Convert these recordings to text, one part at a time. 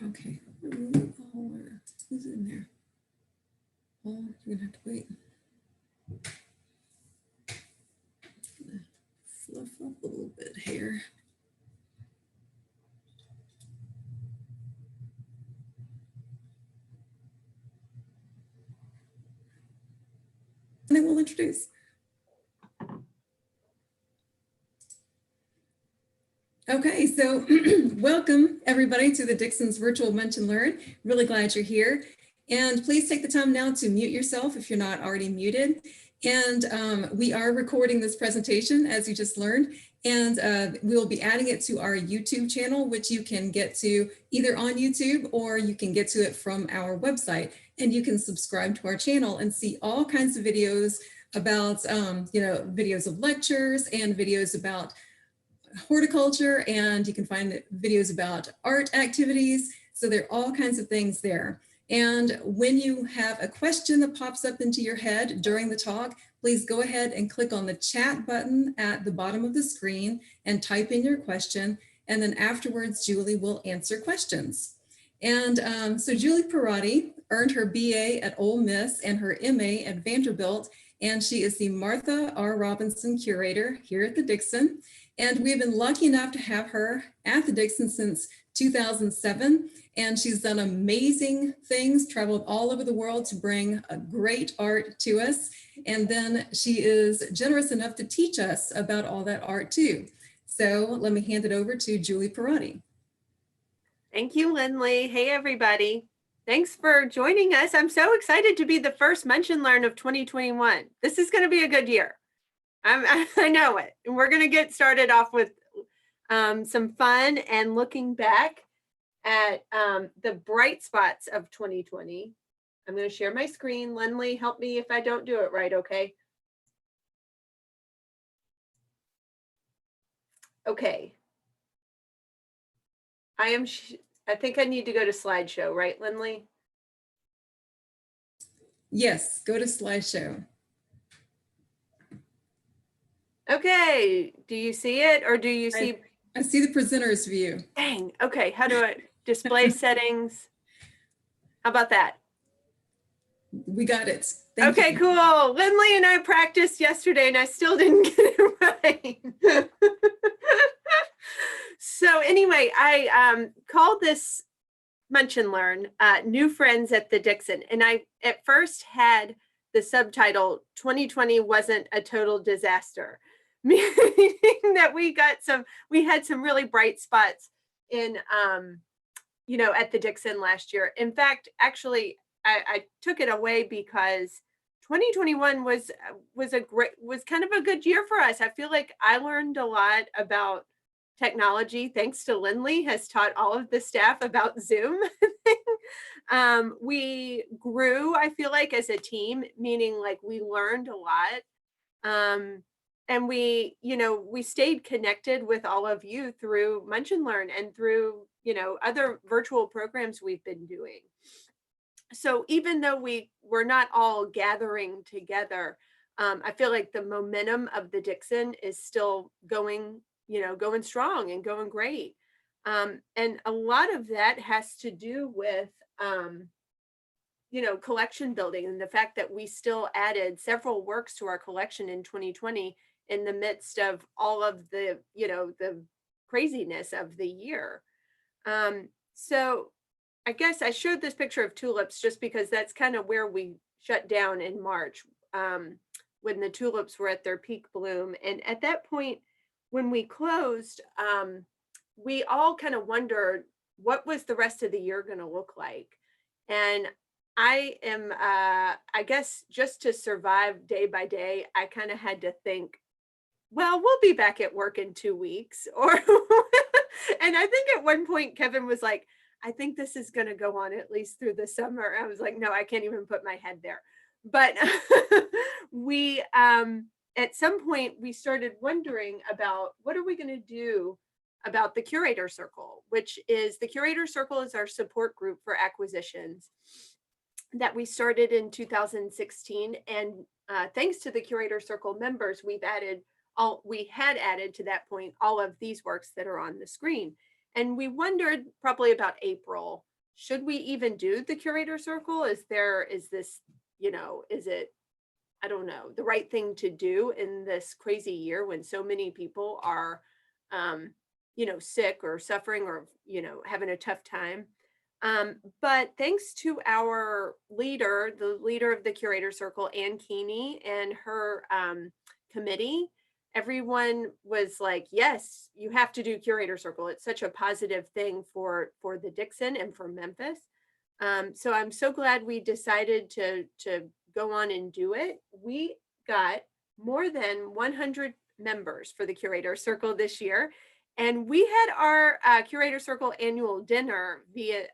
Okay, who's in there? Oh, you're gonna have to wait. Fluff up a little bit here. And I will introduce. Okay, so welcome everybody to the Dixon's Virtual Munch and Learn. Really glad you're here. And please take the time now to mute yourself if you're not already muted. And we are recording this presentation, as you just learned, and we'll be adding it to our YouTube channel, which you can get to either on YouTube or you can get to it from our website. And you can subscribe to our channel and see all kinds of videos about, videos of lectures and videos about horticulture, and you can find videos about art activities. So there are all kinds of things there. And when you have a question that pops up into your head during the talk, please go ahead and click on the chat button at the bottom of the screen and type in your question. And then afterwards, Julie will answer questions. And so Julie Pierotti earned her BA at Ole Miss and her MA at Vanderbilt. And she is the Martha R. Robinson Curator here at the Dixon. And we've been lucky enough to have her at the Dixon since 2007. And she's done amazing things, traveled all over the world to bring a great art to us. And then she is generous enough to teach us about all that art too. So let me hand it over to Julie Pierotti. Thank you, Lindley. Hey, everybody. Thanks for joining us. I'm so excited to be the first Munch and Learn of 2021. This is going to be a good year. I know it. And we're going to get started off with some fun and looking back at the bright spots of 2020. I'm going to share my screen. Lindley, help me if I don't do it right, okay? Okay. I think I need to go to slideshow, right, Lindley? Yes, go to slideshow. Okay, do you see it or do you see? I see the presenter's view. Dang, okay, how do I display settings? How about that? We got it. Thank you. Cool. Lindley and I practiced yesterday and I still didn't get it right. So anyway, I called this Munch and Learn, New Friends at the Dixon. And I at first had the subtitle, 2020 wasn't a total disaster, meaning that we had some really bright spots in, at the Dixon last year. In fact, actually, I took it away because 2021 was kind of a good year for us. I feel like I learned a lot about technology, thanks to Lindley, has taught all of the staff about Zoom. We grew, I feel like, as a team, meaning like we learned a lot. And we stayed connected with all of you through Munch and Learn and through, other virtual programs we've been doing. So even though we were not all gathering together, I feel like the momentum of the Dixon is still going strong and going great. And a lot of that has to do with, collection building and the fact that we still added several works to our collection in 2020 in the midst of all of the, the craziness of the year. So I guess I showed this picture of tulips just because that's kind of where we shut down in March, when the tulips were at their peak bloom. And at that point, when we closed, we all kind of wondered what was the rest of the year going to look like. And I am, I guess just to survive day by day, I kind of had to think, well, we'll be back at work in 2 weeks. Or, and I think at one point Kevin was like, I think this is going to go on at least through the summer. I was like, no, I can't even put my head there. But we, at some point, we started wondering about what are we going to do about the Curator Circle, which is the Curator Circle is our support group for acquisitions that we started in 2016. And thanks to the Curator Circle members, we had added to that point all of these works that are on the screen. And we wondered probably about April, should we even do the Curator Circle? Is this, is it, I don't know, the right thing to do in this crazy year when so many people are, sick or suffering or, having a tough time. But thanks to our leader, the leader of the Curator Circle, Ann Keeney, and her committee, everyone was like, yes, you have to do Curator Circle. It's such a positive thing for the Dixon and for Memphis. So I'm so glad we decided to go on and do it. We got more than 100 members for the Curator Circle this year. And we had our Curator Circle annual dinner via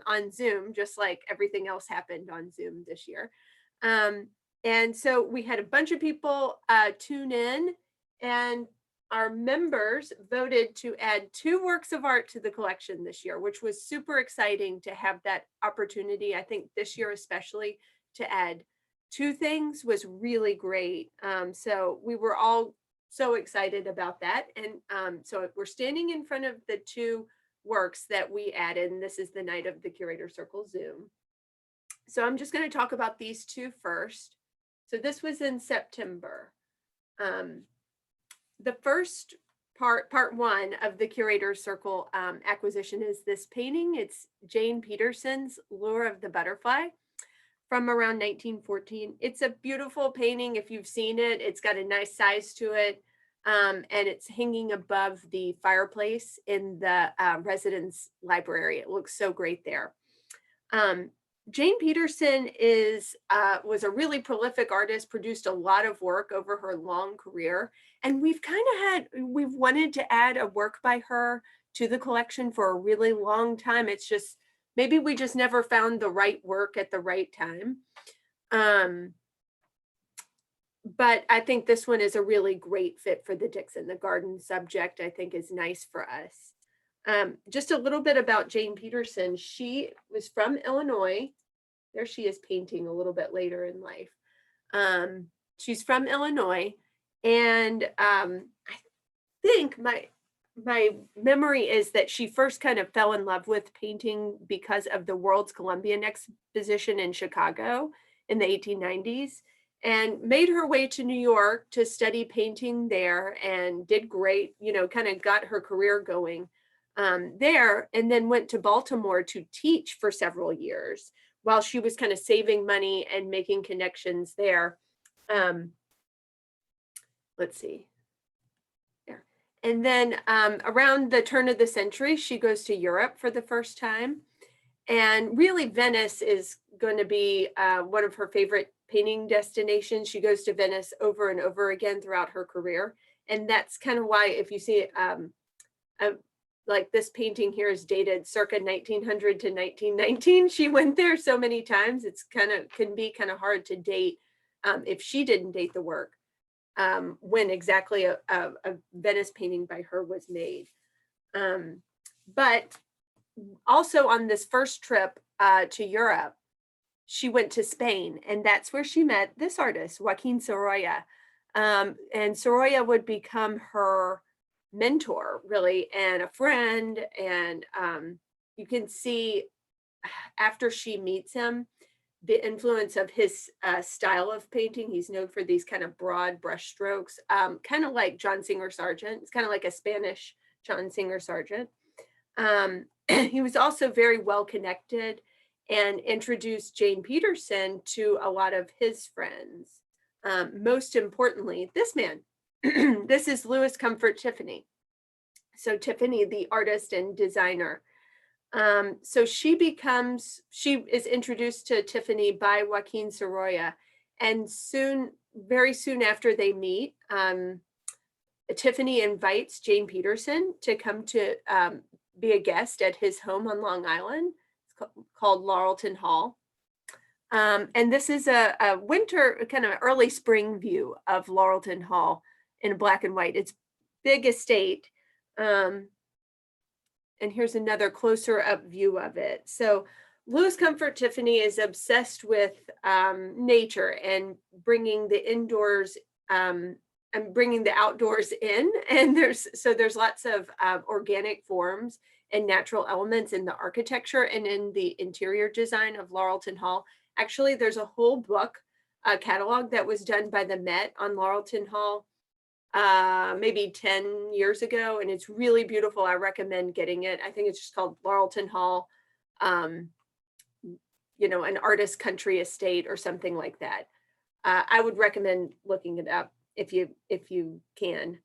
on Zoom, just like everything else happened on Zoom this year. And so we had a bunch of people tune in, and our members voted to add 2 works of art to the collection this year, which was super exciting to have that opportunity. I think this year especially to add 2 things was really great. So we were all so excited about that. And so we're standing in front of the 2 works that we added, and this is the night of the Curator Circle Zoom. So I'm just going to talk about these 2 first. So this was in September. The first part 1 of the Curator Circle acquisition is this painting. It's Jane Peterson's Lure of the Butterfly from around 1914. It's a beautiful painting. If you've seen it, it's got a nice size to it. And it's hanging above the fireplace in the residence library. It looks so great there. Jane Peterson was a really prolific artist, produced a lot of work over her long career. And we've wanted to add a work by her to the collection for a really long time. It's just, maybe we just never found the right work at the right time. But I think this one is a really great fit for the Dixon. The garden subject, I think, is nice for us. Just a little bit about Jane Peterson. She was from Illinois. There she is painting a little bit later in life. She's from Illinois. And I think my memory is that she first kind of fell in love with painting because of the World's Columbian Exposition in Chicago in the 1890s. And made her way to New York to study painting there, and did great, kind of got her career going there, and then went to Baltimore to teach for several years while she was kind of saving money and making connections there. Let's see. There. And then around the turn of the century, she goes to Europe for the first time. And really, Venice is going to be one of her favorite painting destinations. She goes to Venice over and over again throughout her career. And that's kind of why, if you see like this painting here is dated circa 1900 to 1919. She went there so many times. It's can be kind of hard to date if she didn't date the work, when exactly a Venice painting by her was made. But also on this first trip to Europe, she went to Spain, and that's where she met this artist, Joaquin Sorolla. And Sorolla would become her mentor, really, and a friend. And you can see after she meets him, the influence of his style of painting. He's known for these kind of broad brush strokes, kind of like John Singer Sargent. It's kind of like a Spanish John Singer Sargent. He was also very well connected and introduced Jane Peterson to a lot of his friends. Most importantly, this man. This is Louis Comfort Tiffany. So Tiffany, the artist and designer. So she is introduced to Tiffany by Joaquin Sorolla, and very soon after they meet, Tiffany invites Jane Peterson to come to be a guest at his home on Long Island. It's called Laurelton Hall. And this is a winter, kind of early spring view of Laurelton Hall in black and white. It's big estate. And here's another closer up view of it. So Louis Comfort Tiffany is obsessed with nature and bringing the indoors and bringing the outdoors in. And there's lots of organic forms and natural elements in the architecture and in the interior design of Laurelton Hall. Actually, there's a whole book, catalog that was done by the Met on Laurelton Hall maybe 10 years ago, and it's really beautiful. I recommend getting it. I think it's just called Laurelton Hall, an artist country estate or something like that. I would recommend looking it up if you can.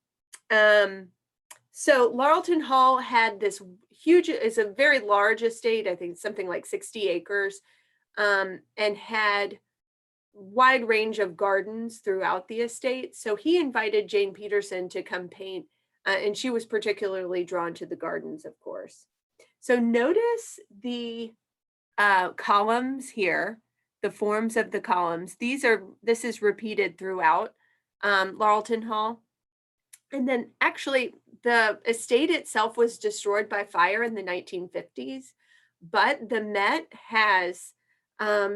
So Laurelton Hall had this it's a very large estate. I think it's something like 60 acres, and had wide range of gardens throughout the estate. So he invited Jane Peterson to come paint, and she was particularly drawn to the gardens, of course. So notice the columns here, the forms of the columns. This is repeated throughout Laurelton Hall. And then actually the estate itself was destroyed by fire in the 1950s, but the Met has a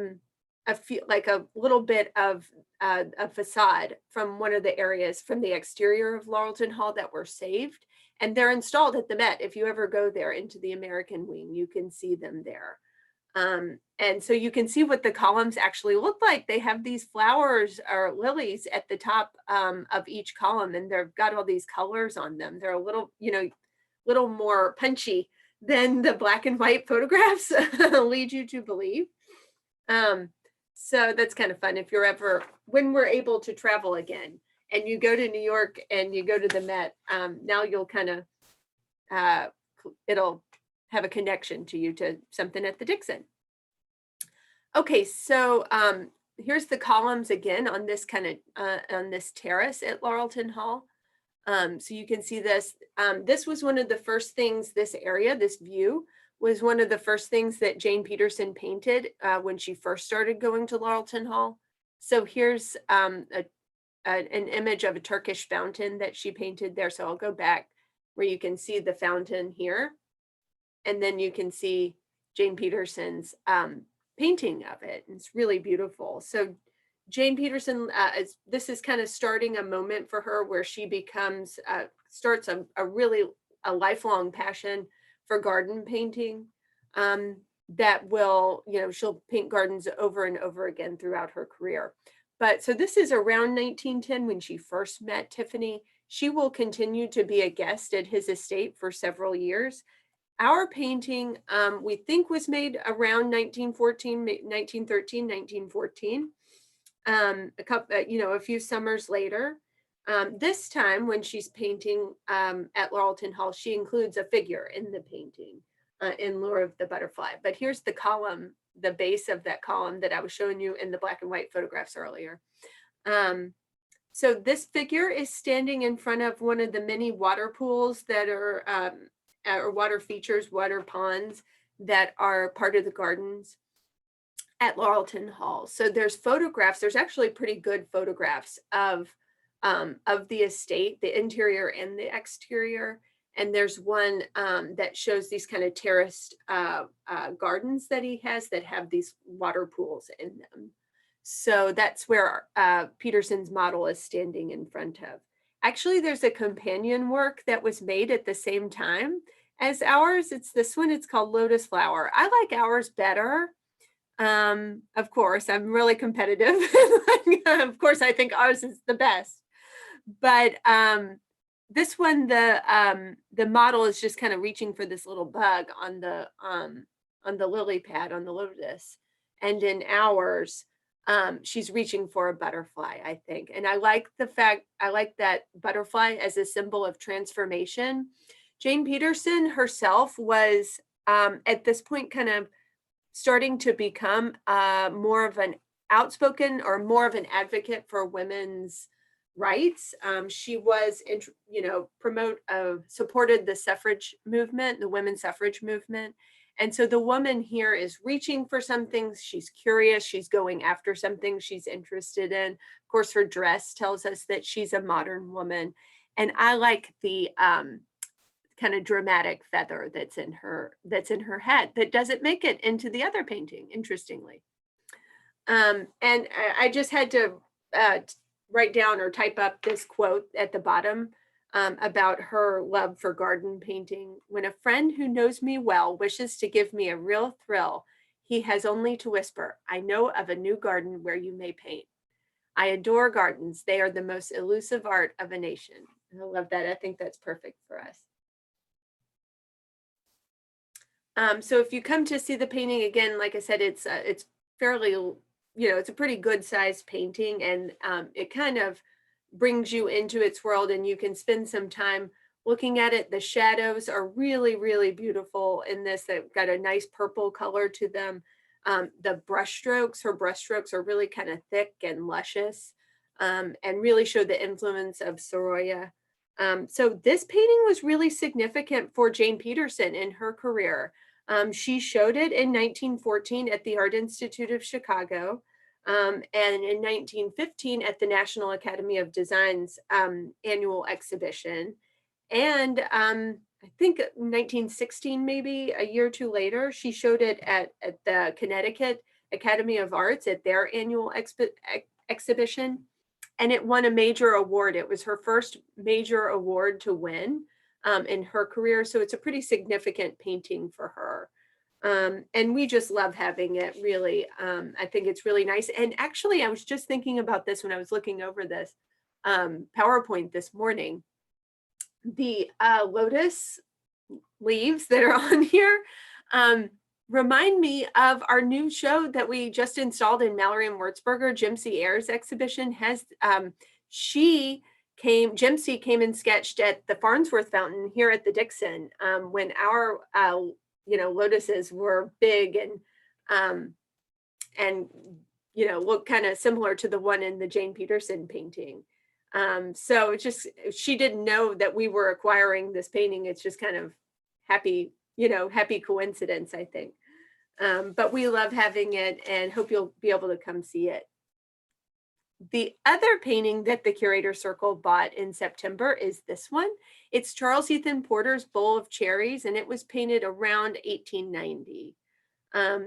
little bit of a facade from one of the areas from the exterior of Laurelton Hall that were saved, and they're installed at the Met. If you ever go there into the American wing, you can see them there. And so you can see what the columns actually look like. They have these flowers or lilies at the top of each column, and they've got all these colors on them. They're a little more punchy than the black and white photographs lead you to believe. So that's kind of fun. When we're able to travel again and you go to New York and you go to the Met, now you'll kind of, it'll have a connection to you to something at the Dixon. Okay, so here's the columns again on this on this terrace at Laurelton Hall. So you can see this. This was one of the first things, this view was one of the first things that Jane Peterson painted when she first started going to Laurelton Hall. So here's an image of a Turkish fountain that she painted there. So I'll go back where you can see the fountain here. And then you can see Jane Peterson's painting of it. It's really beautiful. So Jane Peterson, this is kind of starting a moment for her where she starts a lifelong passion for garden painting that will, she'll paint gardens over and over again throughout her career. But so this is around 1910 when she first met Tiffany. She will continue to be a guest at his estate for several years. Our painting, we think, was made around 1913, 1914. A few summers later. This time when she's painting at Laurelton Hall, she includes a figure in the painting in lieu of the butterfly. But here's the column, the base of that column that I was showing you in the black and white photographs earlier. So this figure is standing in front of one of the many water pools that are, or water features, water ponds that are part of the gardens at Laurelton Hall. So there's actually pretty good photographs of the estate, the interior and the exterior. And there's one that shows these kind of terraced gardens that he has that have these water pools in them. So that's where Peterson's model is standing in front of. Actually, there's a companion work that was made at the same time as ours. It's this one, it's called Lotus Flower. I like ours better. Of course, I'm really competitive. Of course, I think ours is the best. But this one, the model is just kind of reaching for this little bug on the lily pad, on the lotus. And in ours, she's reaching for a butterfly, I think. And I like that butterfly as a symbol of transformation. Jane Peterson herself was at this point kind of starting to become more of an outspoken or more of an advocate for women's rights. She was, supported the suffrage movement, the women's suffrage movement. And so the woman here is reaching for some things. She's curious. She's going after something she's interested in. Of course, her dress tells us that she's a modern woman. And I like the kind of dramatic feather that's in her head that doesn't make it into the other painting, interestingly. And I just had to write down or type up this quote at the bottom about her love for garden painting. When a friend who knows me well wishes to give me a real thrill, he has only to whisper, "I know of a new garden where you may paint." I adore gardens. They are the most elusive art of a nation. And I love that. I think that's perfect for us. So if you come to see the painting again, like I said, it's fairly, it's a pretty good sized painting, and it kind of brings you into its world, and you can spend some time looking at it. The shadows are really, really beautiful in this. They've got a nice purple color to them. The her brush strokes are really kind of thick and luscious, and really show the influence of Sorolla. So this painting was really significant for Jane Peterson in her career. She showed it in 1914 at the Art Institute of Chicago, and in 1915 at the National Academy of Design's annual exhibition. And I think 1916, maybe a year or two later, she showed it at the Connecticut Academy of Arts at their annual exhibition, and it won a major award. It was her first major award to win in her career. So it's a pretty significant painting for her. And we just love having it, really. I think it's really nice. And actually, I was just thinking about this when I was looking over this PowerPoint this morning. The lotus leaves that are on here remind me of our new show that we just installed in Mallory and Würzburger. Jim C. Ayers exhibition has, Jim C. came and sketched at the Farnsworth Fountain here at the Dixon when our, lotuses were big and look kind of similar to the one in the Jane Peterson painting. So it's just, she didn't know that we were acquiring this painting. It's just kind of happy coincidence, I think. But we love having it and hope you'll be able to come see it. The other painting that the Curator Circle bought in September is this one. It's Charles Ethan Porter's Bowl of Cherries, and it was painted around 1890.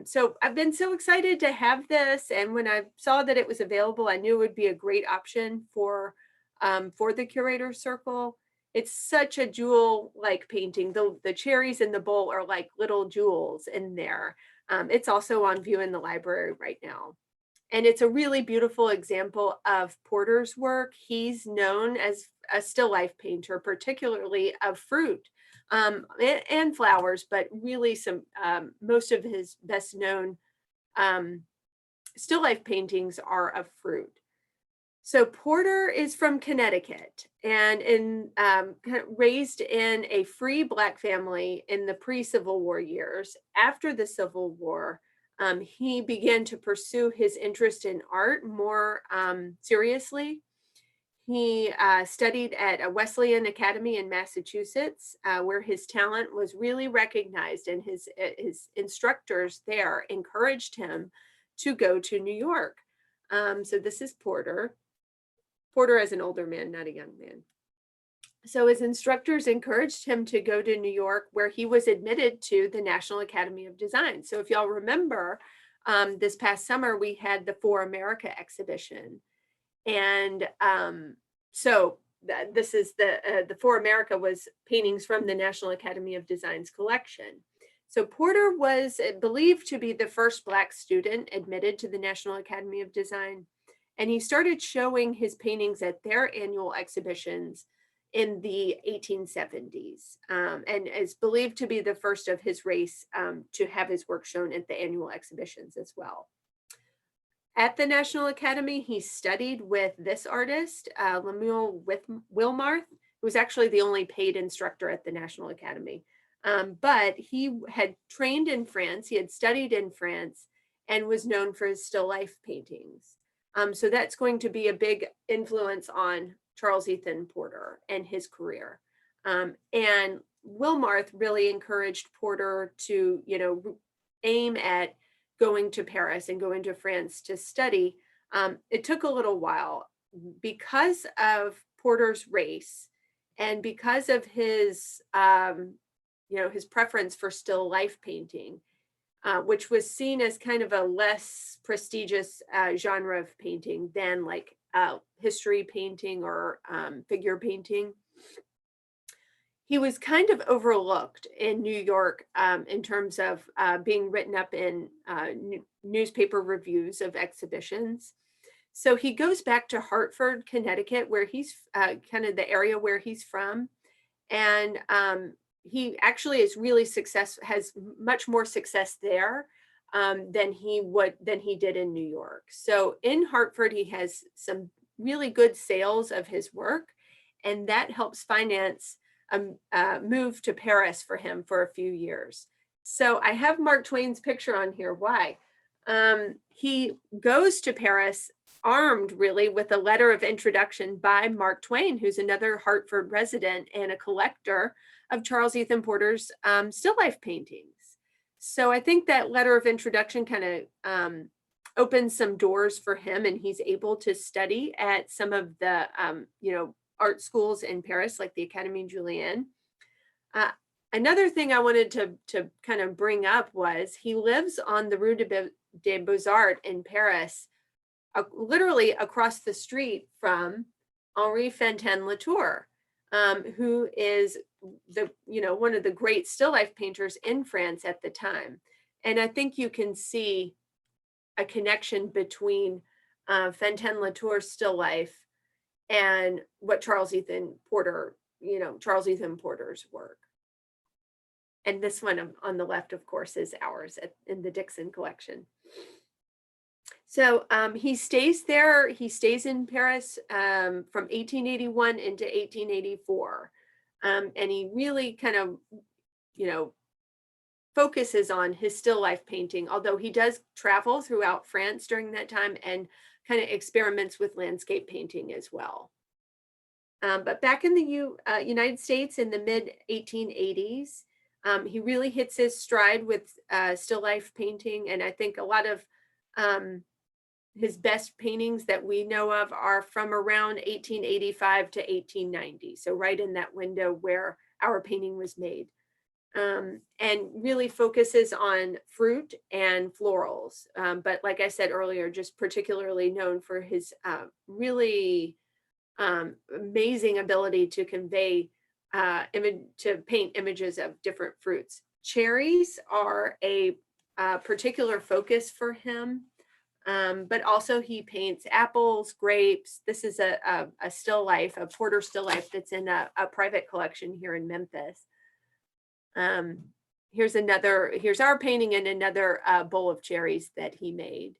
So I've been so excited to have this, and when I saw that it was available, I knew it would be a great option for the Curator Circle. It's such a jewel-like painting. The cherries in the bowl are like little jewels in there. It's also on view in the library right now. And it's a really beautiful example of Porter's work. He's known as a still life painter, particularly of fruit and flowers, but really most of his best known still life paintings are of fruit. So Porter is from Connecticut and raised in a free Black family in the pre-Civil War years. After the Civil War, he began to pursue his interest in art more seriously. He studied at a Wesleyan Academy in Massachusetts, where his talent was really recognized, and his instructors there encouraged him to go to New York. So this is Porter. Porter as an older man, not a young man. So his instructors encouraged him to go to New York, where he was admitted to the National Academy of Design. So if y'all remember, this past summer, we had the For America exhibition. And this is the For America was paintings from the National Academy of Design's collection. So Porter was believed to be the first Black student admitted to the National Academy of Design. And he started showing his paintings at their annual exhibitions in the 1870s, and is believed to be the first of his race to have his work shown at the annual exhibitions as well. At the National Academy, he studied with this artist, Lemuel Wilmarth, who was actually the only paid instructor at the National Academy. But he had trained in France, he had studied in France, and was known for his still life paintings. So that's going to be a big influence on Charles Ethan Porter and his career. And Wilmarth really encouraged Porter to, aim at going to Paris and going to France to study. It took a little while because of Porter's race and because of his, his preference for still life painting, which was seen as kind of a less prestigious genre of painting than like history painting or figure painting. He was kind of overlooked in New York in terms of being written up in newspaper reviews of exhibitions. So he goes back to Hartford, Connecticut, where he's kind of the area where he's from. And he actually is really has much more success there than he did in New York. So in Hartford, he has some really good sales of his work, and that helps finance a move to Paris for him for a few years. So I have Mark Twain's picture on here. Why? He goes to Paris armed really with a letter of introduction by Mark Twain, who's another Hartford resident and a collector of Charles Ethan Porter's still life paintings. So I think that letter of introduction kind of opens some doors for him, and he's able to study at some of the art schools in Paris, like the Académie Julienne. Another thing I wanted to kind of bring up was he lives on the Rue des Beaux-Arts in Paris, literally across the street from Henri Fontaine-Latour, who is one of the great still life painters in France at the time. And I think you can see a connection between Fontaine-Latour's still life and what Charles Ethan Porter's work. And this one on the left, of course, is ours in the Dixon collection. So he stays there. He stays in Paris from 1881 into 1884. And he really kind of, focuses on his still life painting, although he does travel throughout France during that time and kind of experiments with landscape painting as well. But back in the United States in the mid 1880s, he really hits his stride with still life painting. And I think a lot of his best paintings that we know of are from around 1885 to 1890. So right in that window where our painting was made. And really focuses on fruit and florals. But like I said earlier, just particularly known for his really amazing ability to convey to paint images of different fruits. Cherries are a particular focus for him, but also he paints apples, grapes. This is a still life, a Porter still life that's in a private collection here in Memphis. Here's our painting and another bowl of cherries that he made.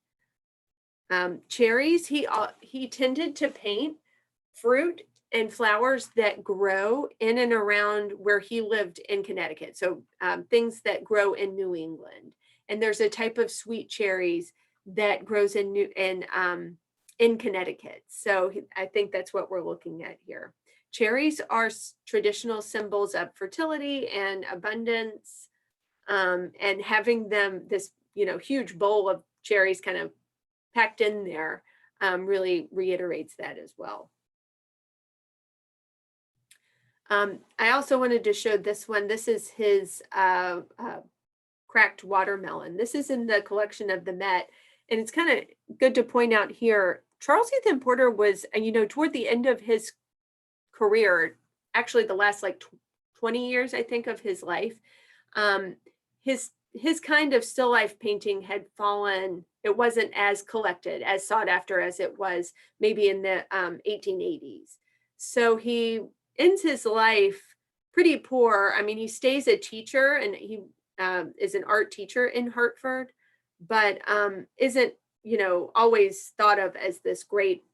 Cherries, he tended to paint fruit and flowers that grow in and around where he lived in Connecticut. So things that grow in New England. And there's a type of sweet cherries that grows in Connecticut. So I think that's what we're looking at here. Cherries are traditional symbols of fertility and abundance, and having them, this huge bowl of cherries kind of packed in there, really reiterates that as well. I also wanted to show this one. This is his cracked watermelon. This is in the collection of the Met, and it's kind of good to point out here. Charles Ethan Porter was, toward the end of his career, actually the last 20 years, I think, of his life, his kind of still life painting had fallen. It wasn't as collected, as sought after as it was maybe in the 1880s. So he ends his life pretty poor. I mean, he stays a teacher, and he is an art teacher in Hartford, but isn't, always thought of as this great,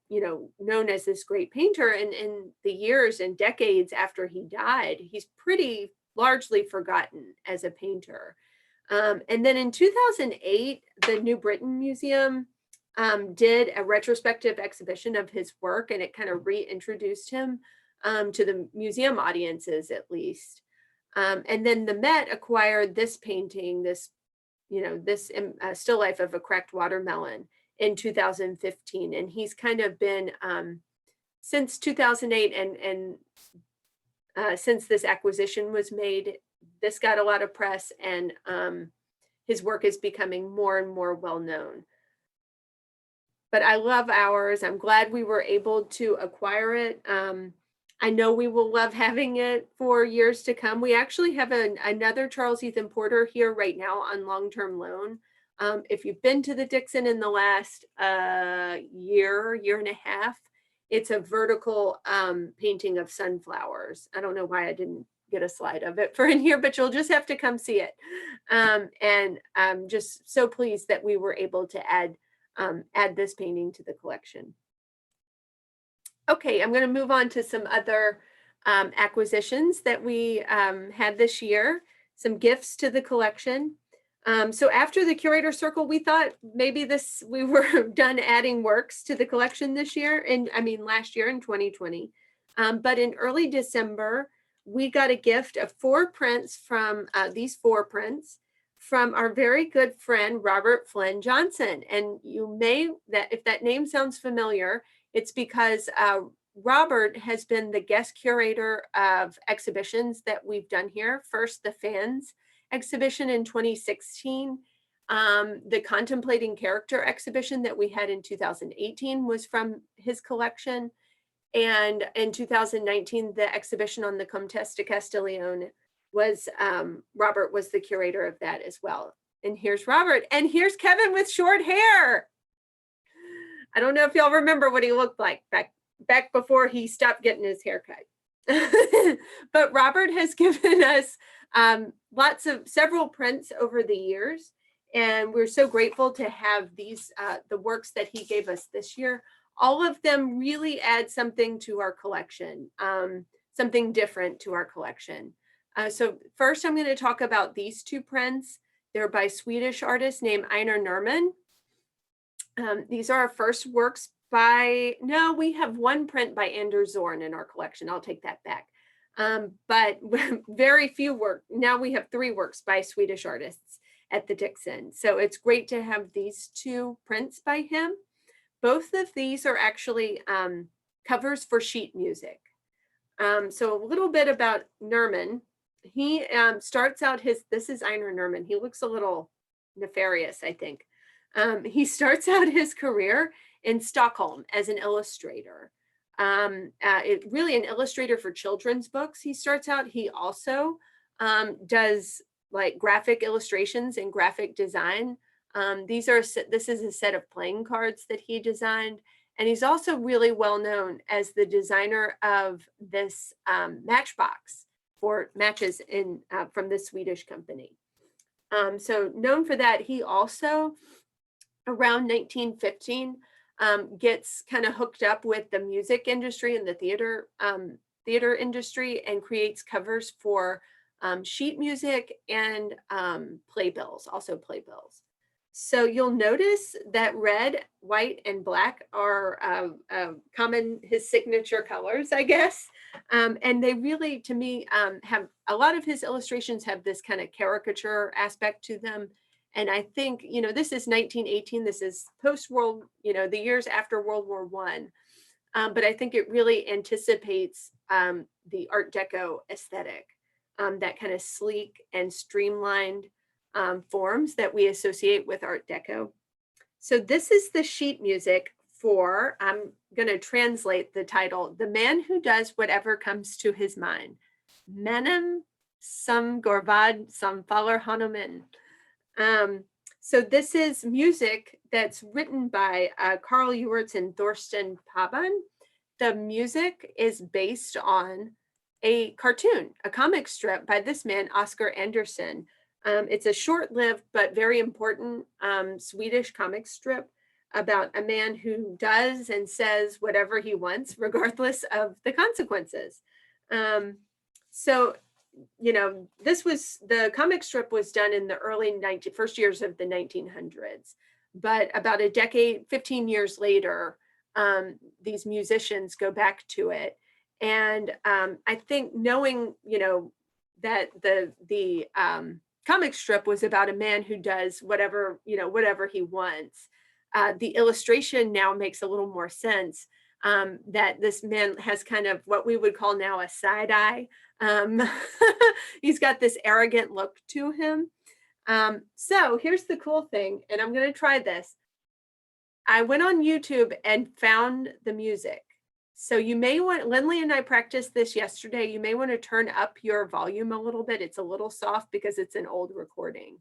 known as this great painter. And in the years and decades after he died, he's pretty largely forgotten as a painter. And then in 2008, the New Britain Museum did a retrospective exhibition of his work, and it kind of reintroduced him to the museum audiences, at least. And then the Met acquired this painting, this still life of a cracked watermelon in 2015. And he's kind of been, since 2008 and since this acquisition was made, this got a lot of press, and his work is becoming more and more well-known. But I love ours. I'm glad we were able to acquire it. I know we will love having it for years to come. We actually have another Charles Ethan Porter here right now on long-term loan. If you've been to the Dixon in the last year and a half, it's a vertical painting of sunflowers. I don't know why I didn't get a slide of it for in here, but you'll just have to come see it. And I'm just so pleased that we were able to add this painting to the collection. Okay, I'm going to move on to some other acquisitions that we had this year, some gifts to the collection. So after the Curator Circle, we thought maybe we were done adding works to the collection this year, last year in 2020. But in early December, we got a gift of 4 prints from these 4 prints from our very good friend, Robert Flynn Johnson. And you may, if that name sounds familiar, it's because Robert has been the guest curator of exhibitions that we've done here. First, the Fans exhibition in 2016. The Contemplating Character exhibition that we had in 2018 was from his collection. And in 2019, the exhibition on the Comtesse de Castiglione was, Robert was the curator of that as well. And here's Robert, and here's Kevin with short hair. I don't know if y'all remember what he looked like back before he stopped getting his hair cut. But Robert has given us several prints over the years, and we're so grateful to have these, the works that he gave us this year. All of them really add something to our collection, something different to our collection. So first I'm going to talk about these 2 prints. They're by Swedish artist named Einar Nerman. These are our first works we have 1 print by Anders Zorn in our collection. I'll take that back. But very few work. Now we have 3 works by Swedish artists at the Dixon. So it's great to have these 2 prints by him. Both of these are actually covers for sheet music. So a little bit about Nerman. He starts out this is Einar Nerman. He looks a little nefarious, I think. He starts out his career in Stockholm as an illustrator. Really an illustrator for children's books. He starts out, he also does like graphic illustrations and graphic design. This is a set of playing cards that he designed. And he's also really well known as the designer of this matchbox for matches from the Swedish company. So known for that, he also, around 1915, gets kind of hooked up with the music industry and the theater industry, and creates covers for sheet music and playbills, also playbills. So you'll notice that red, white, and black are common, his signature colors, I guess. And they really, to me, have a lot of his illustrations have this kind of caricature aspect to them. And I think, this is 1918, this is post-world, the years after World War I. But I think it really anticipates the Art Deco aesthetic, that kind of sleek and streamlined forms that we associate with Art Deco. So this is the sheet music for, I'm going to translate the title, The Man Who Does Whatever Comes to His Mind. Menem som Gorvad som faller honom in. So this is music that's written by Carl Ewerts and Thorsten Paban. The music is based on a cartoon, a comic strip by this man, Oscar Andersson. It's a short-lived but very important Swedish comic strip about a man who does and says whatever he wants, regardless of the consequences. So you know, the comic strip was done in the first years of the 1900s, but about a decade, 15 years later, these musicians go back to it. And I think knowing, you know, that the comic strip was about a man who does whatever, you know, whatever he wants. The illustration now makes a little more sense, that this man has kind of what we would call now a side eye. He's got this arrogant look to him. So here's the cool thing, and I'm going to try this. I went on YouTube and found the music. So you may want, Lindley and I practiced this yesterday. You may want to turn up your volume a little bit. It's a little soft because it's an old recording.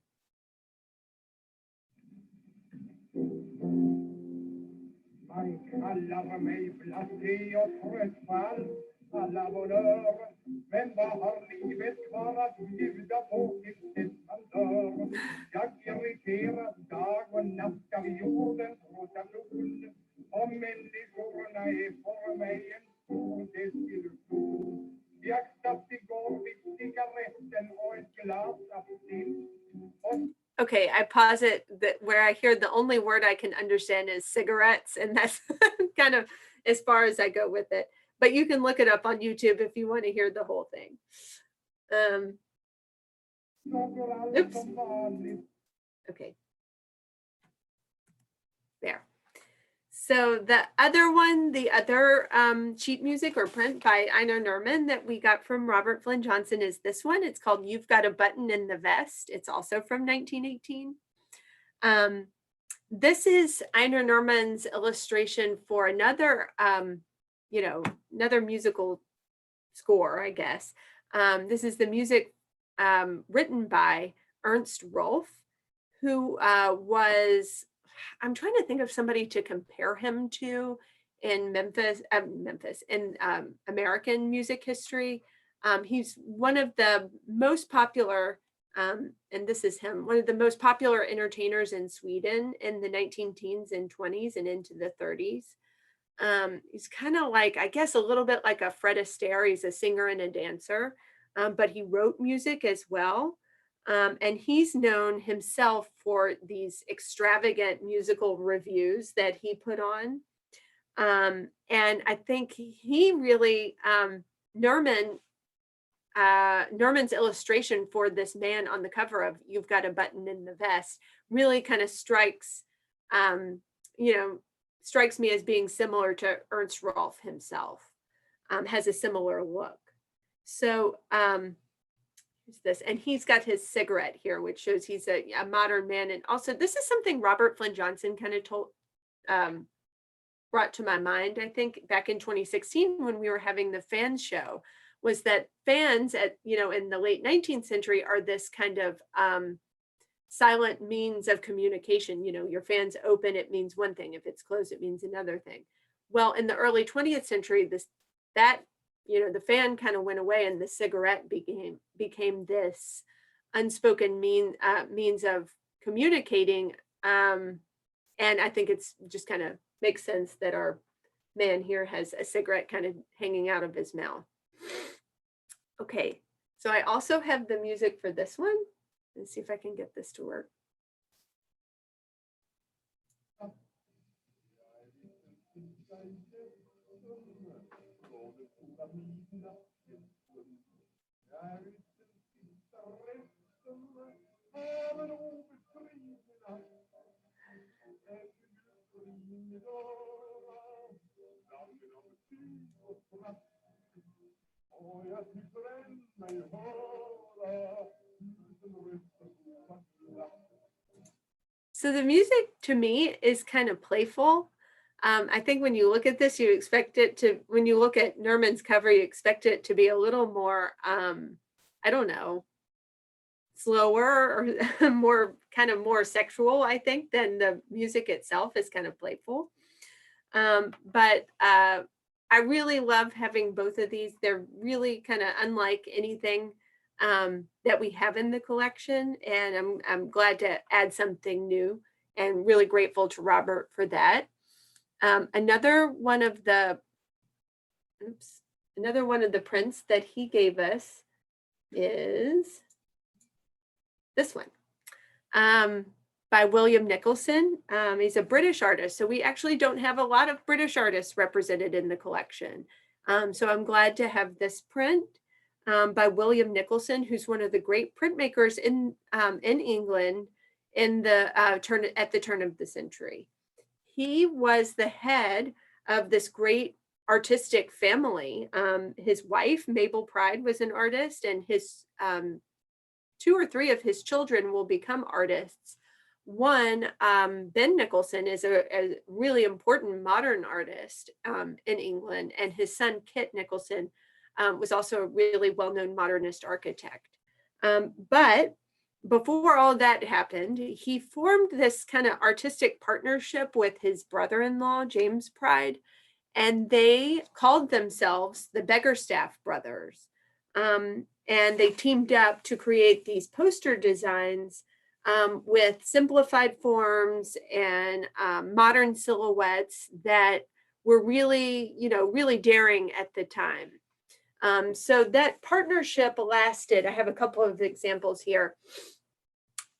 Man kallar mig blasé och tröttfall, alla bonheur. Men vad har livet kvar att bjuda på till dess man dör? Jag irriteras dag och natt av jordens rotation. Och människorna är för mig en stor desillusion. Jag satt igår vid cigaretten och ett glas absint. Okay, I pause it where I hear the only word I can understand is cigarettes, and that's kind of as far as I go with it. But you can look it up on YouTube if you want to hear the whole thing. Oops. Okay. There. So the other one, the other sheet music or print by Einar Nerman that we got from Robert Flynn Johnson is this one. It's called You've Got a Button in the Vest. It's also from 1918. This is Einar Nerman's illustration for another, you know, another musical score, I guess. This is the music written by Ernst Rolf, who was, I'm trying to think of somebody to compare him to in in American music history. He's one of the most popular, and this is him, one of the most popular entertainers in Sweden in the 19 teens and 20s and into the 30s. He's kind of like, I guess, a little bit like a Fred Astaire. He's a singer and a dancer, but he wrote music as well. And he's known himself for these extravagant musical reviews that he put on. And I think he really, Nerman's illustration for this man on the cover of You've Got a Button in the Vest really kind of strikes, you know, strikes me as being similar to Ernst Rolf himself, has a similar look. So, this, and he's got his cigarette here, which shows he's a modern man. And also, this is something Robert Flynn Johnson kind of brought to my mind, I think, back in 2016 when we were having the fans show, was that fans at, you know, in the late 19th century are this kind of silent means of communication. You know, your fan's open, it means one thing. If it's closed, it means another thing. Well, in the early 20th century, you know, the fan kind of went away and the cigarette became this unspoken means of communicating. And I think it's just kind of makes sense that our man here has a cigarette kind of hanging out of his mouth. Okay, so I also have the music for this one. Let's see if I can get this to work. So the music to me is kind of playful. I think when you look at this, you expect it to, when you look at Nerman's cover, you expect it to be a little more, I don't know, slower or more sexual, I think, than the music itself is kind of playful. But I really love having both of these. They're really kind of unlike anything that we have in the collection. And I'm glad to add something new and really grateful to Robert for that. Another one of the prints that he gave us is this one. By William Nicholson. He's a British artist, so we actually don't have a lot of British artists represented in the collection. So I'm glad to have this print by William Nicholson, who's one of the great printmakers in England in the at the turn of the century. He was the head of this great artistic family. His wife, Mabel Pride, was an artist, and his 2 or 3 of his children will become artists. One, Ben Nicholson, is a really important modern artist in England, and his son, Kit Nicholson, was also a really well-known modernist architect. But before all that happened, he formed this kind of artistic partnership with his brother-in-law, James Pride, and they called themselves the Beggarstaff Brothers. And they teamed up to create these poster designs with simplified forms and modern silhouettes that were really, really daring at the time. So that partnership lasted. I have a couple of examples here.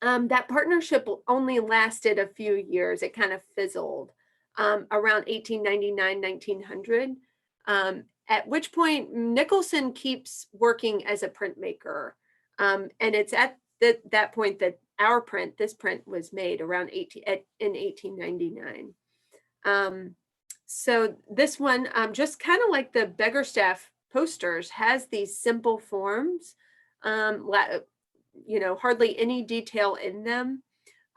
That partnership only lasted a few years. It kind of fizzled around 1899, 1900. At which point Nicholson keeps working as a printmaker. And it's at that point that this print was made around in 1899. So this one, just kind of like the Beggarstaff posters, has these simple forms, hardly any detail in them,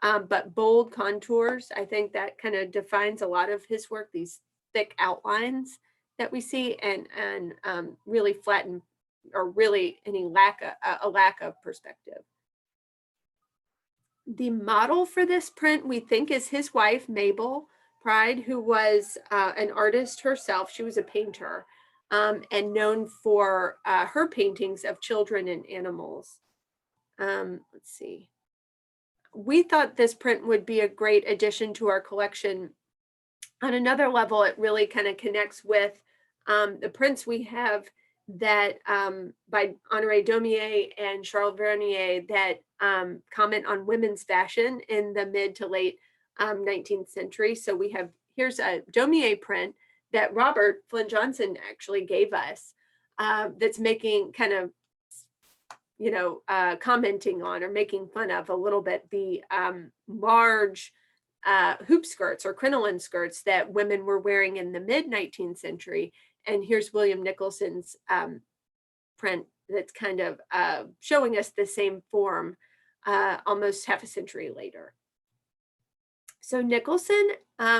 but bold contours. I think that kind of defines a lot of his work, these thick outlines that we see, and really flattened, or really a lack of perspective. The model for this print, we think, is his wife, Mabel Pride, who was an artist herself. She was a painter, and known for her paintings of children and animals. Let's see. We thought this print would be a great addition to our collection. On another level, it really kind of connects with the prints we have that by Honoré Daumier and Charles Vernier that comment on women's fashion in the mid to late 19th century. So here's a Daumier print that Robert Flynn Johnson actually gave us, that's making kind of, commenting on or making fun of a little bit the large hoop skirts or crinoline skirts that women were wearing in the mid 19th century. And here's William Nicholson's print that's kind of showing us the same form almost half a century later. So Nicholson,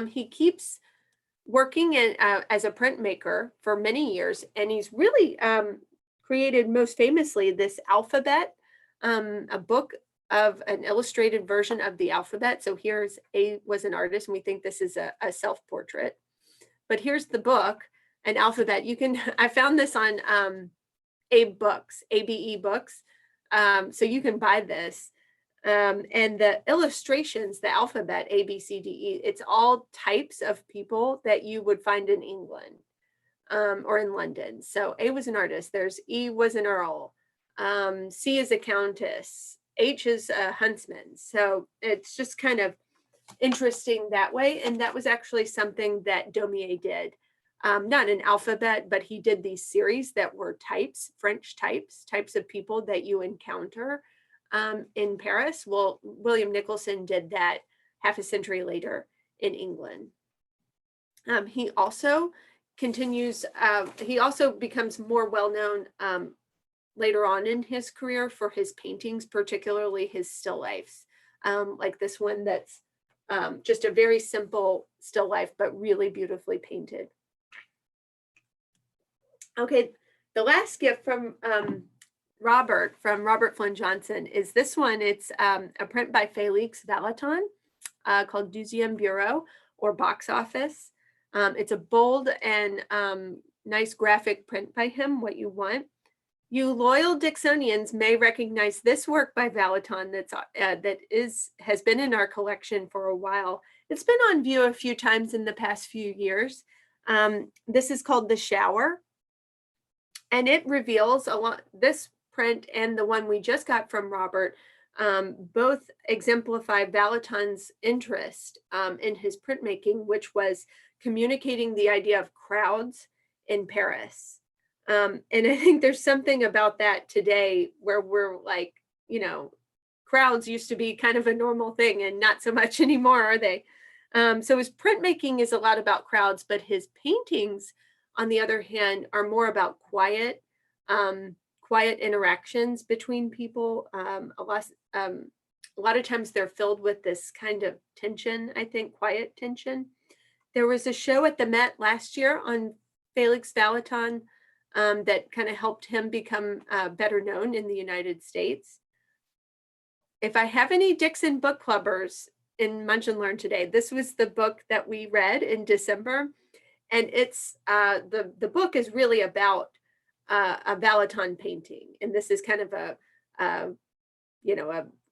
he keeps working as a printmaker for many years, and he's really created most famously this alphabet, a book of an illustrated version of the alphabet. So here's was an artist, and we think this is a self-portrait. But here's the book, an alphabet. I found this on ABE Books. So you can buy this. And the illustrations, the alphabet, A, B, C, D, E, it's all types of people that you would find in England or in London. So A was an artist. There's E was an earl. C is a countess. H is a huntsman. So it's just kind of interesting that way. And that was actually something that Daumier did. Not an alphabet, but he did these series that were types, French types of people that you encounter in Paris. Well, William Nicholson did that half a century later in England. He also continues, he also becomes more well-known later on in his career for his paintings, particularly his still lifes, like this one that's just a very simple still life, but really beautifully painted. Okay, the last gift from Robert Flynn Johnson is this one. It's a print by Félix Vallotton called Deuxième Bureau, or Box Office. It's a bold and nice graphic print by him, What You Want. You loyal Dixonians may recognize this work by Vallotton has been in our collection for a while. It's been on view a few times in the past few years. This is called The Shower, and it reveals this print and the one we just got from Robert both exemplify Valaton's interest in his printmaking, which was communicating the idea of crowds in Paris. And I think there's something about that today where we're like, you know, crowds used to be kind of a normal thing and not so much anymore, are they? So his printmaking is a lot about crowds, but his paintings, on the other hand, are more about quiet interactions between people. A lot of times they're filled with this kind of tension, I think, quiet tension. There was a show at the Met last year on Felix Valaton that kind of helped him become better known in the United States. If I have any Dixon book clubbers in Munch and Learn today, this was the book that we read in December. And it's the book is really about a Valaton painting. And this is kind of a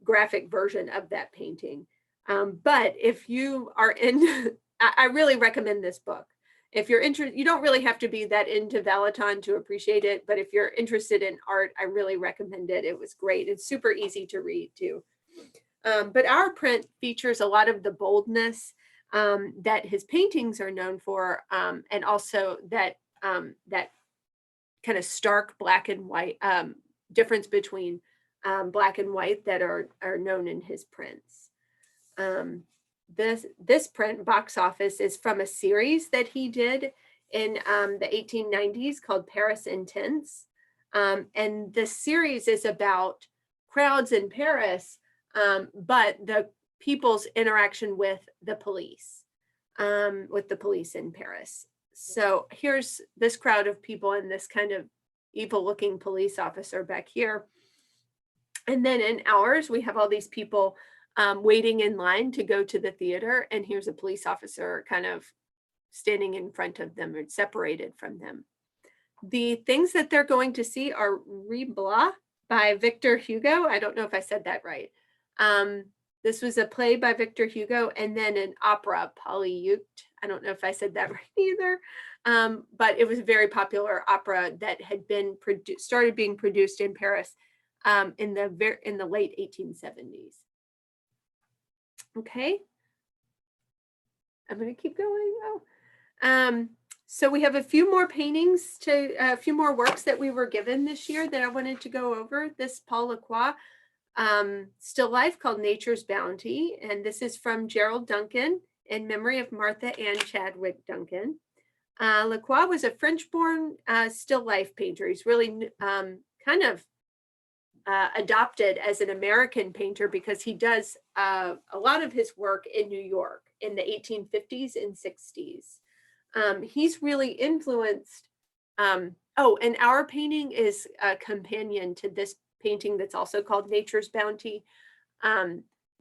graphic version of that painting. But if you are in, I really recommend this book. If you're interested, you don't really have to be that into Valaton to appreciate it, but if you're interested in art, I really recommend it. It was great. It's super easy to read too. But our print features a lot of the boldness that his paintings are known for, and also that that kind of stark black and white difference between black and white that are known in his prints. This print, Box Office, is from a series that he did in the 1890s called Paris Intense. And this series is about crowds in Paris, but the people's interaction with the police in Paris. So here's this crowd of people and this kind of evil looking police officer back here. And then in ours, we have all these people waiting in line to go to the theater. And here's a police officer kind of standing in front of them or separated from them. The things that they're going to see are Ribla by Victor Hugo. I don't know if I said that right. This was a play by Victor Hugo, and then an opera, Polyeucte. I don't know if I said that right either, but it was a very popular opera that had been started being produced in Paris in the late 1870s. Okay, I'm going to keep going. So we have a few more paintings a few more works that we were given this year that I wanted to go over. This Paul Lacroix still life called Nature's Bounty, and this is from Gerald Duncan in memory of Martha Ann Chadwick Duncan. Lacroix was a French-born still life painter. He's really kind of adopted as an American painter because he does a lot of his work in New York in the 1850s and 60s. He's really influenced. And our painting is a companion to this painting that's also called Nature's Bounty.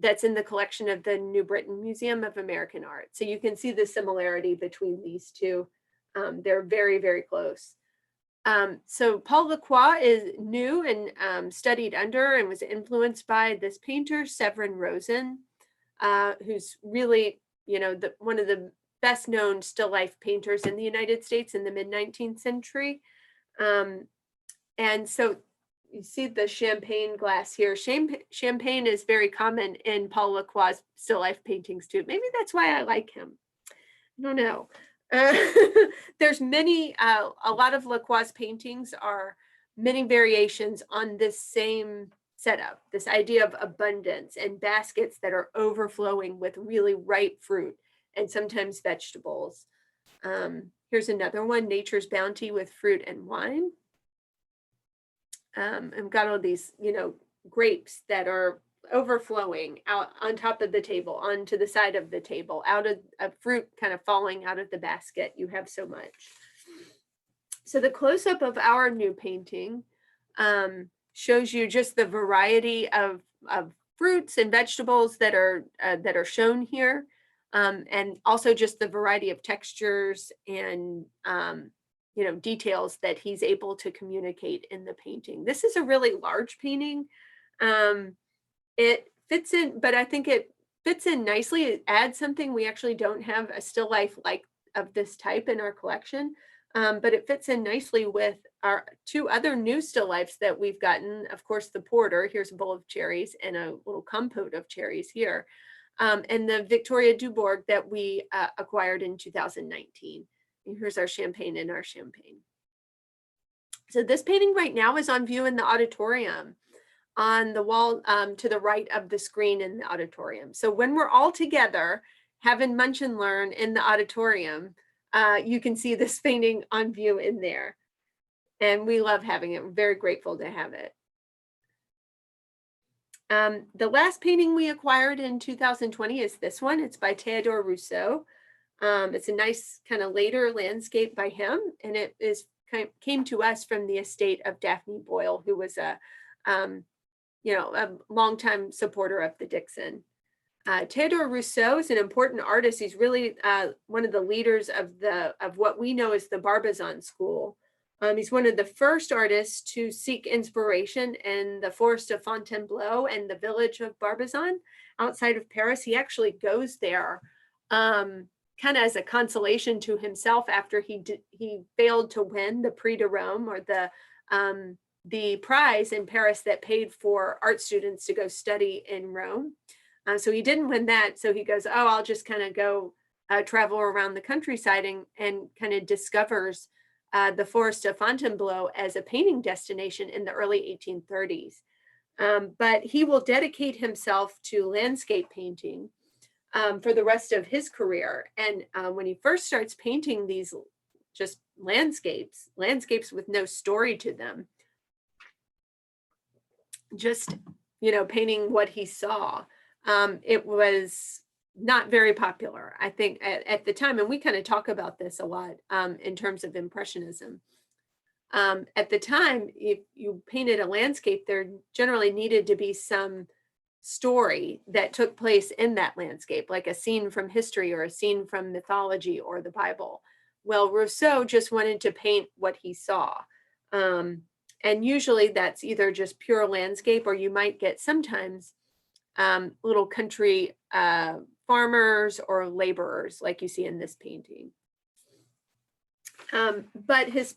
That's in the collection of the New Britain Museum of American Art. So you can see the similarity between these two. They're very, very close. So Paul Lacroix is new and studied under and was influenced by this painter, Severin Rosen, who's really, one of the best known still life painters in the United States in the mid-19th century. And so you see the champagne glass here. Champagne is very common in Paul Lacroix's still life paintings too. Maybe that's why I like him. I don't know. There's many, a lot of Lacroix's paintings are many variations on this same setup, this idea of abundance and baskets that are overflowing with really ripe fruit and sometimes vegetables. Here's another one, Nature's Bounty with fruit and wine. I've got all these, grapes that are overflowing out on top of the table, onto the side of the table, out of fruit kind of falling out of the basket. You have so much. So the close-up of our new painting shows you just the variety of fruits and vegetables that are shown here, and also just the variety of textures and details that he's able to communicate in the painting. This is a really large painting. It fits in, but I think it fits in nicely. It adds something. We actually don't have a still life like of this type in our collection, but it fits in nicely with our two other new still lifes that we've gotten, of course, the Porter, here's a bowl of cherries and a little compote of cherries here, and the Victoria Dubourg that we acquired in 2019. And here's our champagne and our champagne. So this painting right now is on view in the auditorium on the wall to the right of the screen in the auditorium. So when we're all together having Munch and Learn in the auditorium, you can see this painting on view in there. And we love having it. We're very grateful to have it. The last painting we acquired in 2020 is this one. It's by Theodore Rousseau. It's a nice kind of later landscape by him, and it came to us from the estate of Daphne Boyle, who was a longtime supporter of the Dixon. Theodore Rousseau is an important artist. He's really one of the leaders of what we know as the Barbizon School. He's one of the first artists to seek inspiration in the forest of Fontainebleau and the village of Barbizon outside of Paris. He actually goes there kind of as a consolation to himself after he failed to win the Prix de Rome, or the prize in Paris that paid for art students to go study in Rome. So he didn't win that. So he goes, oh, I'll just kind of go travel around the countryside, and kind of discovers the forest of Fontainebleau as a painting destination in the early 1830s. But he will dedicate himself to landscape painting for the rest of his career. And when he first starts painting these just landscapes with no story to them, just, painting what he saw, it was not very popular, I think, at the time. And we kind of talk about this a lot in terms of Impressionism. At the time, if you painted a landscape, there generally needed to be some story that took place in that landscape, like a scene from history or a scene from mythology or the Bible. Well, Rousseau just wanted to paint what he saw. And usually that's either just pure landscape, or you might get sometimes little country farmers or laborers, like you see in this painting. But his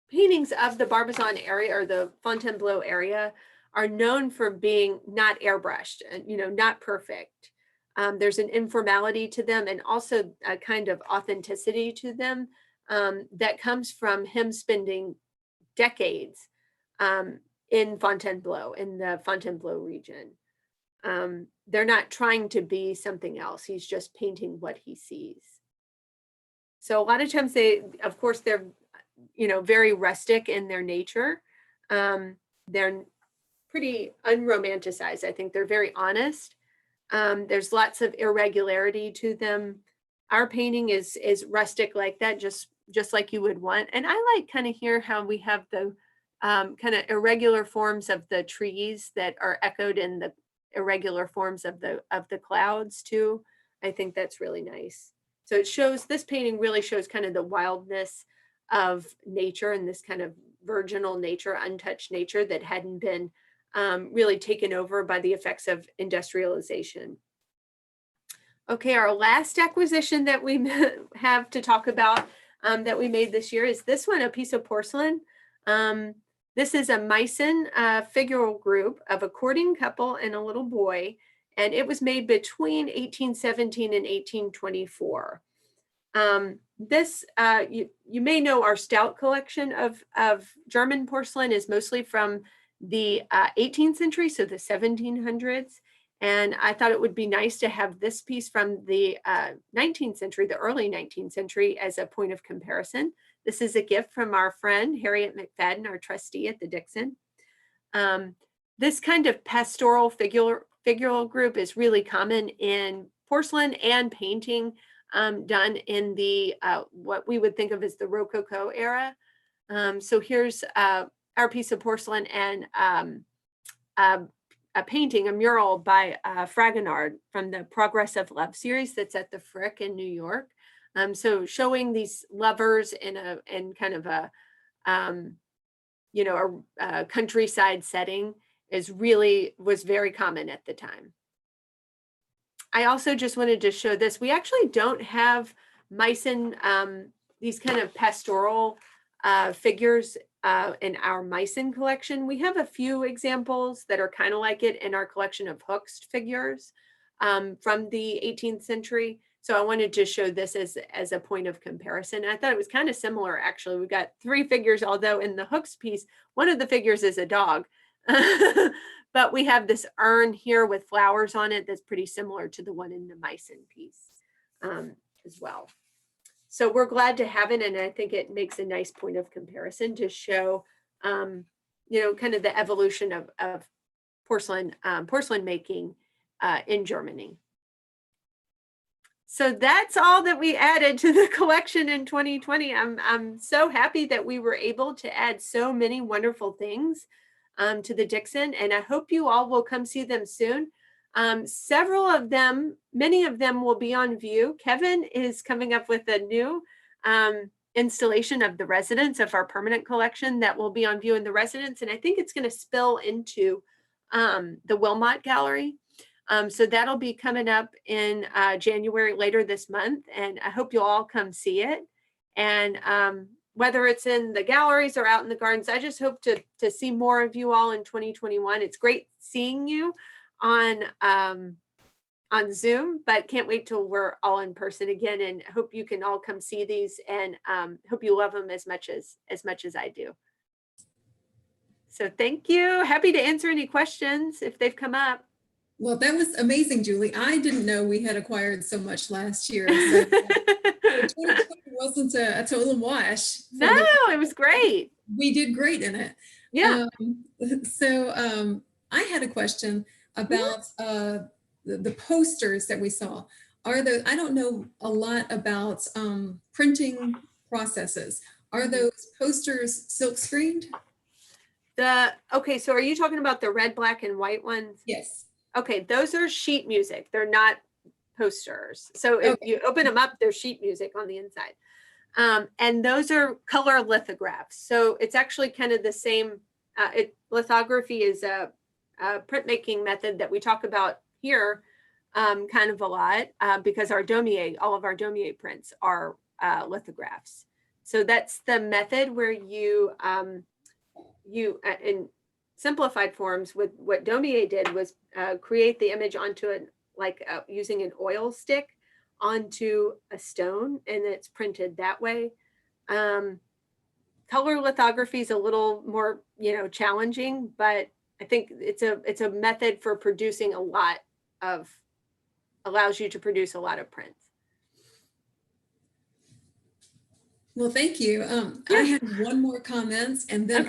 paintings of the Barbizon area or the Fontainebleau area are known for being not airbrushed and, not perfect. There's an informality to them, and also a kind of authenticity to them that comes from him spending decades in Fontainebleau, in the Fontainebleau region. They're not trying to be something else. He's just painting what he sees. So a lot of times they're very rustic in their nature. They're pretty unromanticized. I think they're very honest. There's lots of irregularity to them. Our painting is rustic like that, just like you would want. And I like kind of here how we have the kind of irregular forms of the trees that are echoed in the irregular forms of the clouds too. I think that's really nice. So this painting really shows kind of the wildness of nature, and this kind of virginal nature, untouched nature that hadn't been really taken over by the effects of industrialization. Okay, our last acquisition that we have to talk about that we made this year is this one, a piece of porcelain. This is a Meissen figural group of a courting couple and a little boy, and it was made between 1817 and 1824. You may know our Stout collection of German porcelain is mostly from the 18th century, so the 1700s. And I thought it would be nice to have this piece from the 19th century, the early 19th century, as a point of comparison. This is a gift from our friend, Harriet McFadden, our trustee at the Dixon. This kind of pastoral figural group is really common in porcelain and painting done in the what we would think of as the Rococo era. So here's our piece of porcelain and a painting, a mural by Fragonard from the Progress of Love series that's at the Frick in New York. So showing these lovers in kind of a countryside setting was very common at the time. I also just wanted to show this. We actually don't have Meissen, these kind of pastoral figures in our Meissen collection. We have a few examples that are kind of like it in our collection of Hoechst figures from the 18th century. So I wanted to show this as a point of comparison. And I thought it was kind of similar, actually. We've got 3 figures, although in the Hoechst piece, one of the figures is a dog. But we have this urn here with flowers on it that's pretty similar to the one in the Meissen piece as well. So we're glad to have it, and I think it makes a nice point of comparison to show, kind of the evolution of porcelain making in Germany. So that's all that we added to the collection in 2020. I'm so happy that we were able to add so many wonderful things to the Dixon, and I hope you all will come see them soon. Several of them, many of them will be on view. Kevin is coming up with a new installation of the residence of our permanent collection that will be on view in the residence, and I think it's going to spill into the Wilmot Gallery. So that'll be coming up in January later this month, and I hope you'll all come see it. And whether it's in the galleries or out in the gardens, I just hope to see more of you all in 2021. It's great seeing you on Zoom, but can't wait till we're all in person again, and hope you can all come see these, and hope you love them as much as I do. So thank you. Happy to answer any questions if they've come up. Well, that was amazing, Julie. I didn't know we had acquired so much last year. So 2020 wasn't a total wash. No, it was great. We did great in it. Yeah. I had a question about the posters that we saw. Are those, I don't know a lot about printing processes. Are those posters silk screened? Okay, so are you talking about the red, black, and white ones? Yes. Okay, those are sheet music. They're not posters. So if you open them up, there's sheet music on the inside. And those are color lithographs. So it's actually kind of the same. Lithography is a printmaking method that we talk about here kind of a lot because our Daumier, all of our Daumier prints are lithographs. So that's the method where you in simplified forms, with what Daumier did was create the image onto it, using an oil stick onto a stone, and it's printed that way. Color lithography is a little more, challenging, but I think it's a method for producing allows you to produce a lot of prints. Well, thank you. I had one more comment, and then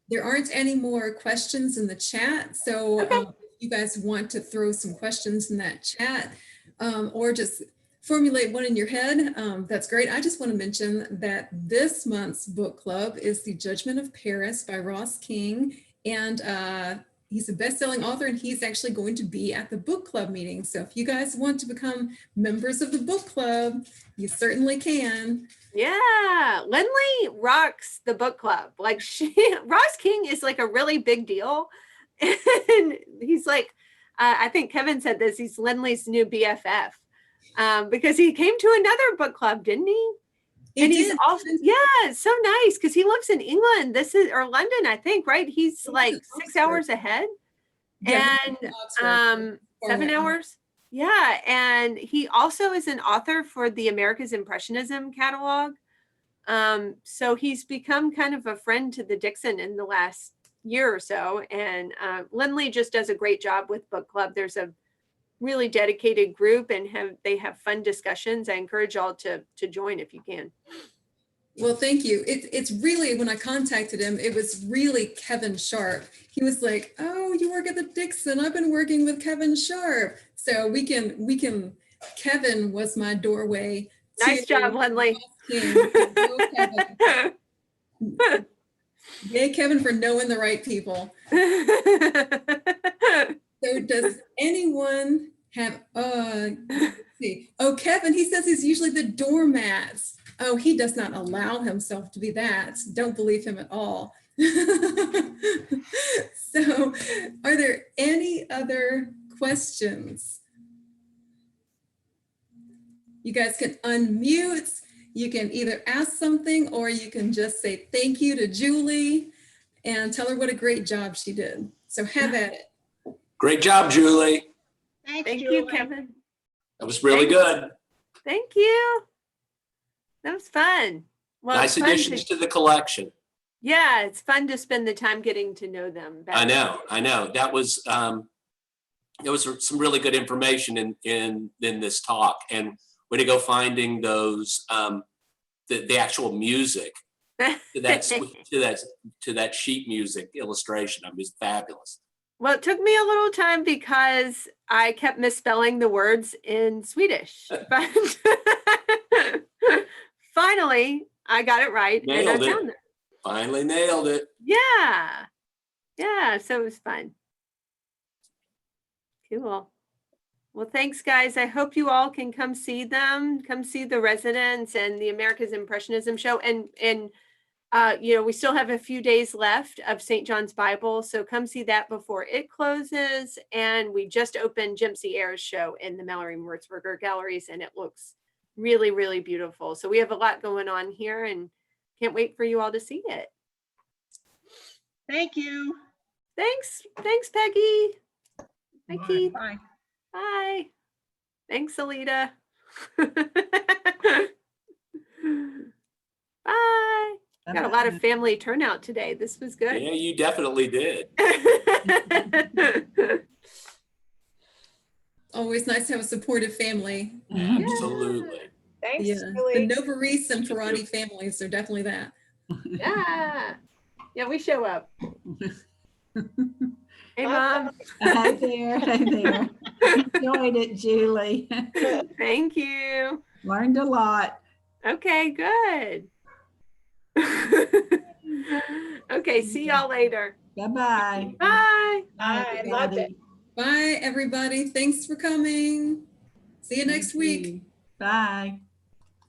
there aren't any more questions in the chat. So if you guys want to throw some questions in that chat or just formulate one in your head, that's great. I just want to mention that this month's book club is The Judgment of Paris by Ross King. And he's a best-selling author, and he's actually going to be at the book club meeting. So if you guys want to become members of the book club, you certainly can. Yeah, Lindley rocks the book club. Ross King is like a really big deal. And he's like, I think Kevin said this, he's Lindley's new BFF because he came to another book club, didn't he? He's also, it's so nice because he lives in England. Or London, I think, right? He's like 6 hours ahead and 7 hours. Yeah, and he also is an author for the America's Impressionism catalog. So he's become kind of a friend to the Dixon in the last year or so. And Lindley just does a great job with book club. There's a really dedicated group, and they have fun discussions. I encourage y'all to join if you can. Well, thank you. It's really, when I contacted him, it was really Kevin Sharp. He was like, "Oh, you work at the Dixon. I've been working with Kevin Sharp." So we can, Kevin was my doorway. Nice job, Lindley. Kevin. Yay, Kevin, for knowing the right people. So does anyone have, let's see. Oh, Kevin, he says he's usually the doormats. Oh, he does not allow himself to be that. Don't believe him at all. So are there any other questions? You guys can unmute. You can either ask something or you can just say thank you to Julie and tell her what a great job she did. So have at it. Great job, Julie. Thanks, Thank Julie. you, Kevin. That was really good. Thank you. That was fun. Well, Nice it's fun additions to the collection. yeah, it's fun to spend the time getting to know them better. I know. That was there was some really good information in this talk, and way to go finding those the actual music to that sheet music illustration. I mean, it's fabulous. Well, it took me a little time because I kept misspelling the words in Swedish, but finally I got it right and I Nailed it. found it. Finally nailed it. Yeah. Yeah. So it was fun. Cool. Well, thanks, guys. I hope you all can come see them, come see the residents and the America's Impressionism show. And you know, we still have a few days left of St. John's Bible. So come see that before it closes. And we just opened Jim Sierra's show in the Mallory Mertzberger galleries, and it looks really, really beautiful. So we have a lot going on here and can't wait for you all to see it. Thank you. Thanks. Thanks, Peggy. Hi, Bye. Keith. Bye. Bye. Thanks, Alita. Bye. Got a lot of family turnout today. This was good. Yeah, you definitely did. Always nice to have a supportive family. Absolutely. Thanks, Yeah, the Julie. Novarese and Pierotti families are definitely that. Yeah. Yeah, we show up. Hey, Mom. Hi there. Hi there. Enjoyed it, Julie. Thank you. Learned a lot. Okay, good. Okay, see y'all later. Bye-bye. Bye. I loved it. Bye, everybody. Thanks for coming. See you next week. Bye.